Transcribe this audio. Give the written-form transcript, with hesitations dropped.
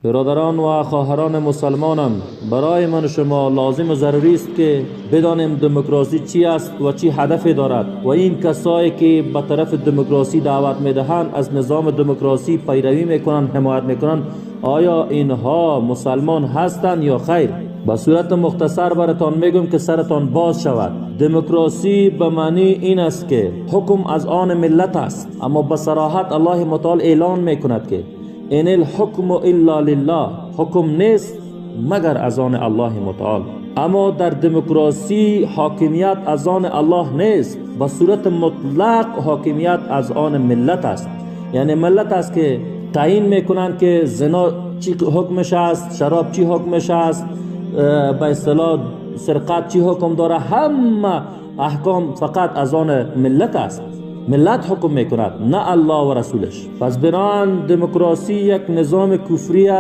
برادران و خواهران مسلمانم، برای من و شما لازم و ضروری است که بدانیم دموکراسی چی است و چی هدفی دارد و این کسایی که به طرف دموکراسی دعوت میدهند از نظام دموکراسی پیروی میکنند، حمایت میکنند، آیا اینها مسلمان هستند یا خیر؟ به صورت مختصر براتان میگم که سرتان باز شود. دموکراسی به معنی این است که حکم از آن ملت است، اما به صراحت الله متعال اعلان میکند که ان الحکم الا لله، حکم نیست مگر از آن الله متعال. اما در دموکراسی حاکمیت از آن الله نیست، به صورت مطلق حاکمیت از آن ملت است. یعنی ملت است که تعیین میکنند که زنا چی حکمش است، شراب چی حکمش است، به اصطلاح سرقت چی حکم داره. همه احکام فقط از آن ملت است. ملت حکم میکند، نه الله و رسولش. پس بنابراین دموکراسی یک نظام کفری است